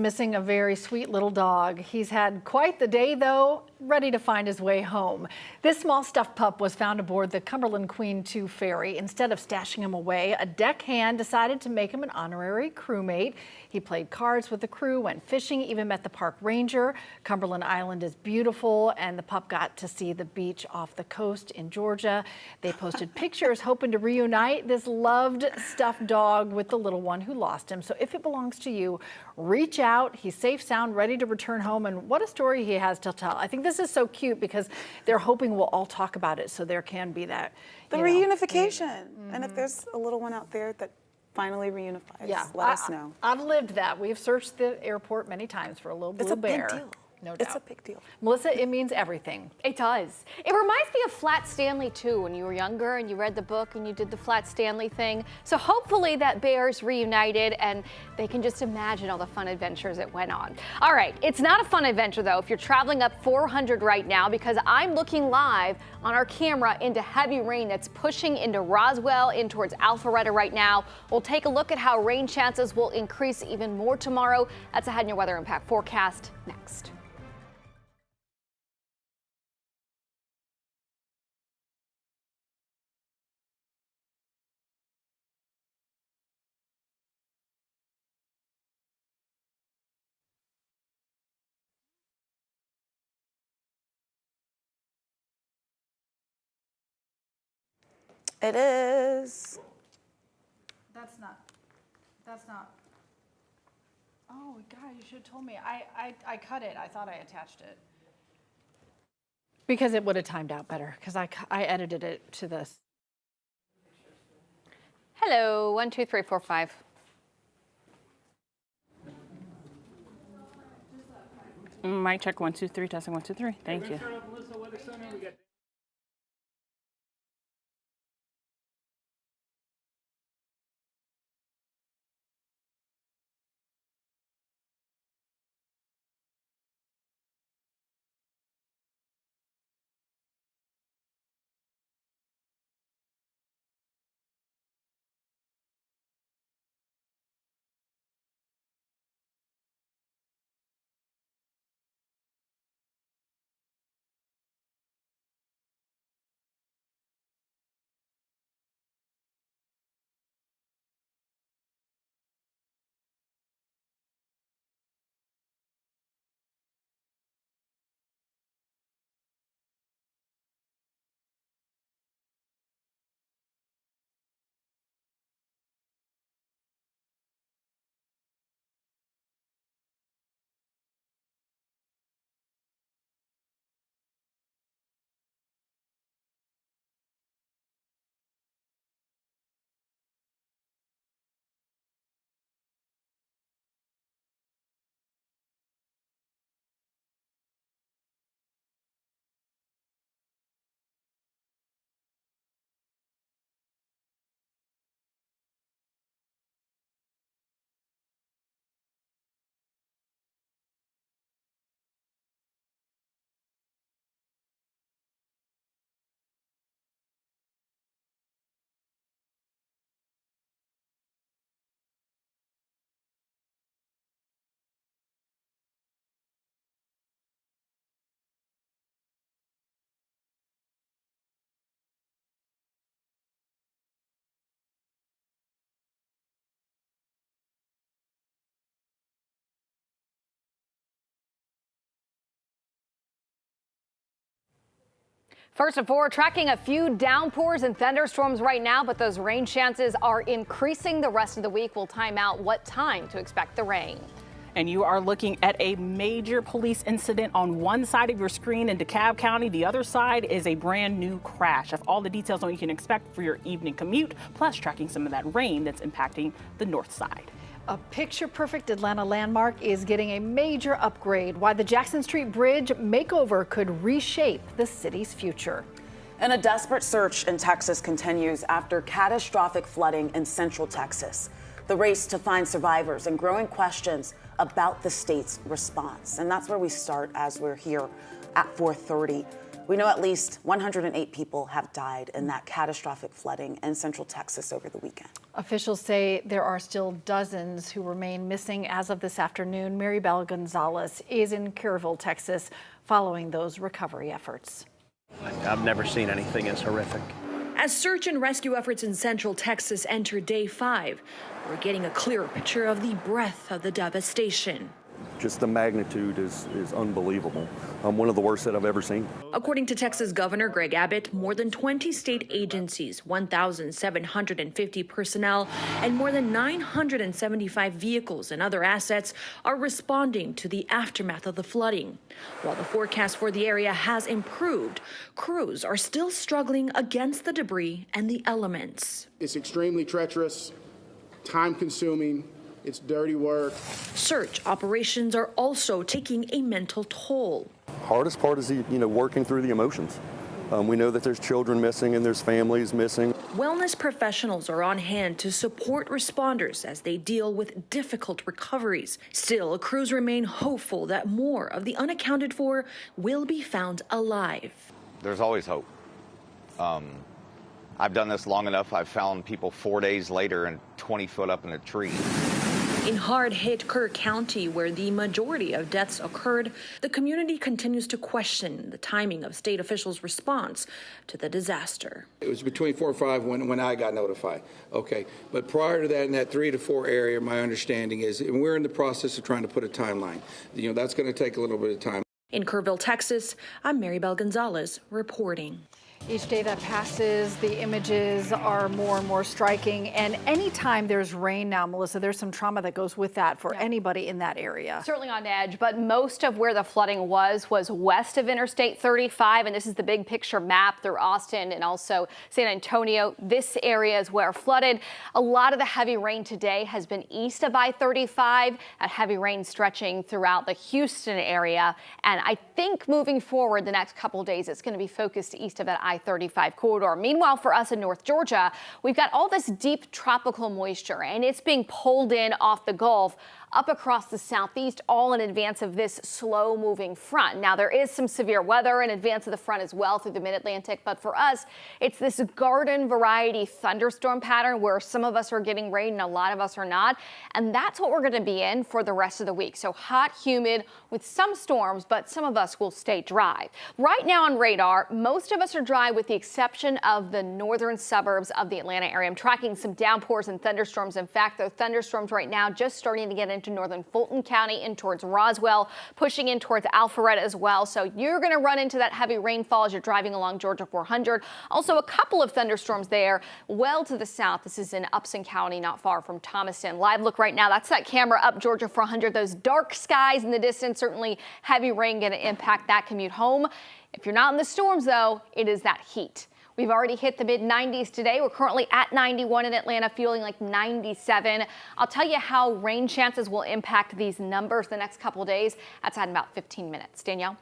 Missing a very sweet little dog. He's had quite the day, though, ready to find his way home. This small stuffed pup was found aboard the Cumberland Queen II ferry. Instead of stashing him away, a deckhand decided to make him an honorary crewmate. He played cards with the crew, went fishing, even met the park ranger. Cumberland Island is beautiful, and the pup got to see the beach off the coast in Georgia. They posted pictures hoping to reunite this loved stuffed dog with the little one who lost him. So if it belongs to you, reach out. He's safe, sound, ready to return home, and what a story he has to tell. I think this is so cute because they're hoping we'll all talk about it, so there can be that reunification. And if there's a little one out there that finally reunifies, let us know. I've lived that. We've searched the airport many times for a little blue bear. It's a big deal. No doubt. It's a big deal. Melissa, it means everything. It does. It reminds me of Flat Stanley, too, when you were younger and you read the book and you did the Flat Stanley thing. So hopefully that bear's reunited and they can just imagine all the fun adventures it went on. All right, it's not a fun adventure, though, if you're traveling up 400 right now, because I'm looking live on our camera into heavy rain that's pushing into Roswell, in towards Alpharetta right now. We'll take a look at how rain chances will increase even more tomorrow. That's ahead in your weather impact forecast next. It is. That's not. Oh, God, you should have told me. I cut it. I thought I attached it. Because it would have timed out better, because I edited it to this. Hello, 1, 2, 3, 4, 5. Mic check 1, 2, 3, testing 1, 2, 3. Thank you. First of all, we're tracking a few downpours and thunderstorms right now, but those rain chances are increasing the rest of the week. We'll time out what time to expect the rain. And you are looking at a major police incident on one side of your screen in DeKalb County. The other side is a brand new crash. Of all the details on what you can expect for your evening commute, plus tracking some of that rain that's impacting the north side. A picture-perfect Atlanta landmark is getting a major upgrade. Why the Jackson Street Bridge makeover could reshape the city's future. And a desperate search in Texas continues after catastrophic flooding in central Texas. The race to find survivors and growing questions about the state's response. And that's where we start as we're here at 4:30 We know at least 108 people have died in that catastrophic flooding in central Texas over the weekend. Officials say there are still dozens who remain missing as of this afternoon. Maribel Gonzalez is in Kerrville, Texas, following those recovery efforts. I've never seen anything as horrific. As search and rescue efforts in central Texas enter day 5, we're getting a clearer picture of the breadth of the devastation. Just the magnitude is unbelievable. One of the worst that I've ever seen. According to Texas Governor Greg Abbott, more than 20 state agencies, 1,750 personnel, and more than 975 vehicles and other assets are responding to the aftermath of the flooding. While the forecast for the area has improved, crews are still struggling against the debris and the elements. It's extremely treacherous, time-consuming. It's dirty work. Search operations are also taking a mental toll. Hardest part is working through the emotions. We know that there's children missing and there's families missing. Wellness professionals are on hand to support responders as they deal with difficult recoveries. Still, crews remain hopeful that more of the unaccounted for will be found alive. There's always hope. I've done this long enough. I've found people 4 days later and 20 foot up in a tree. In hard-hit Kerr County, where the majority of deaths occurred, the community continues to question the timing of state officials' response to the disaster. It was between 4 or 5 when I got notified. Okay, but prior to that, in that 3 to 4 area, my understanding is, and we're in the process of trying to put a timeline. That's going to take a little bit of time. In Kerrville, Texas, I'm Maribel Gonzalez reporting. Each day that passes, the images are more and more striking. And anytime there's rain now, Melissa, there's some trauma that goes with that for anybody in that area. Certainly on edge, but most of where the flooding was west of Interstate 35. And this is the big picture map through Austin and also San Antonio. This area is where flooded. A lot of the heavy rain today has been east of I-35, a heavy rain stretching throughout the Houston area. And I think moving forward the next couple of days, it's going to be focused east of that I-35 corridor. Meanwhile, for us in North Georgia, we've got all this deep tropical moisture, and it's being pulled in off the Gulf up across the southeast, all in advance of this slow-moving front. Now, there is some severe weather in advance of the front as well through the mid-Atlantic, but for us, it's this garden variety thunderstorm pattern where some of us are getting rain and a lot of us are not, and that's what we're going to be in for the rest of the week. So hot, humid, with some storms, but some of us will stay dry. Right now on radar, most of us are dry with the exception of the northern suburbs of the Atlanta area. I'm tracking some downpours and thunderstorms. In fact, there are thunderstorms right now just starting to get into northern Fulton County, in towards Roswell, pushing in towards Alpharetta as well. So you're going to run into that heavy rainfall as you're driving along Georgia 400. Also a couple of thunderstorms there well to the south. This is in Upson County, not far from Thomaston. Live look right now. That's that camera up Georgia 400. Those dark skies in the distance, certainly heavy rain going to impact that commute home. If you're not in the storms, though, it is that heat. We've already hit the mid-90s today. We're currently at 91 in Atlanta, feeling like 97. I'll tell you how rain chances will impact these numbers the next couple of days. That's in about 15 minutes. Danielle?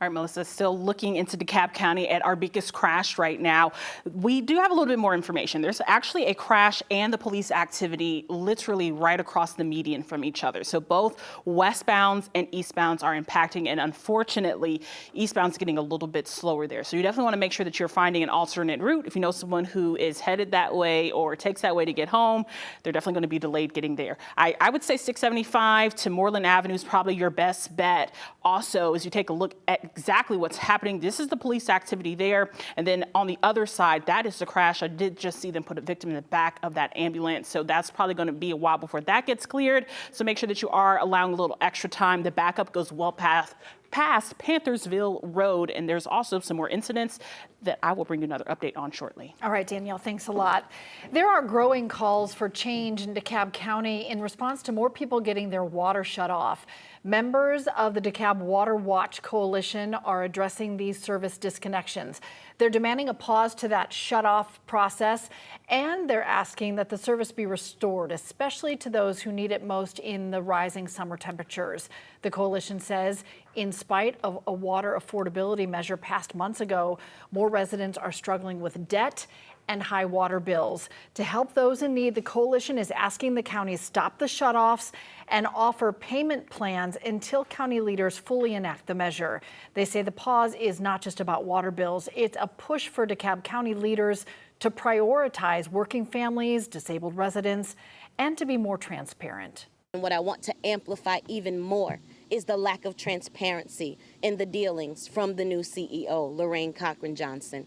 All right, Melissa, still looking into DeKalb County at our biggest crash right now. We do have a little bit more information. There's actually a crash and the police activity literally right across the median from each other. So both westbounds and eastbounds are impacting, and unfortunately, eastbound's getting a little bit slower there. So you definitely want to make sure that you're finding an alternate route. If you know someone who is headed that way or takes that way to get home, they're definitely going to be delayed getting there. I would say 675 to Moreland Avenue is probably your best bet. Also, as you take a look at exactly what's happening, this is the police activity there. And then on the other side, that is the crash. I did just see them put a victim in the back of that ambulance. So that's probably going to be a while before that gets cleared. So make sure that you are allowing a little extra time. The backup goes well past Panthersville Road, and there's also some more incidents that I will bring you another update on shortly. All right, Danielle, thanks a lot. There are growing calls for change in DeKalb County in response to more people getting their water shut off. Members of the DeKalb Water Watch Coalition are addressing these service disconnections. They're demanding a pause to that shut-off process, and they're asking that the service be restored, especially to those who need it most in the rising summer temperatures. The coalition says, in spite of a water affordability measure passed months ago, more residents are struggling with debt and high water bills. To help those in need, the coalition is asking the county stop the shutoffs and offer payment plans until county leaders fully enact the measure. They say the pause is not just about water bills. It's a push for DeKalb County leaders to prioritize working families, disabled residents, and to be more transparent. And what I want to amplify even more is the lack of transparency in the dealings from the new CEO, Lorraine Cochran-Johnson.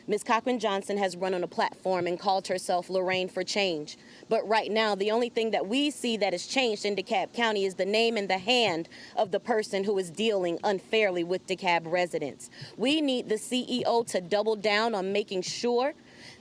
Ms. Cochran-Johnson has run on a platform and called herself Lorraine for Change. But right now, the only thing that we see that has changed in DeKalb County is the name and the hand of the person who is dealing unfairly with DeKalb residents. We need the CEO to double down on making sure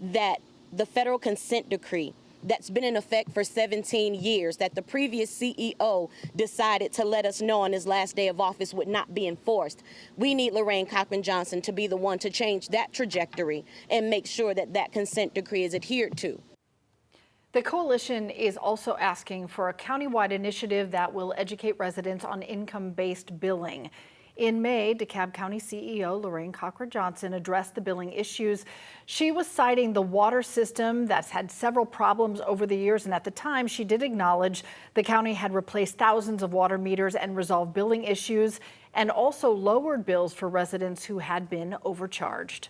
that the federal consent decree that's been in effect for 17 years, that the previous CEO decided to let us know on his last day of office would not be enforced. We need Lorraine Cochran-Johnson to be the one to change that trajectory and make sure that that consent decree is adhered to. The coalition is also asking for a countywide initiative that will educate residents on income-based billing. In May, DeKalb County CEO Lorraine Cochran-Johnson addressed the billing issues. She was citing the water system that's had several problems over the years, and at the time she did acknowledge the county had replaced thousands of water meters and resolved billing issues and also lowered bills for residents who had been overcharged.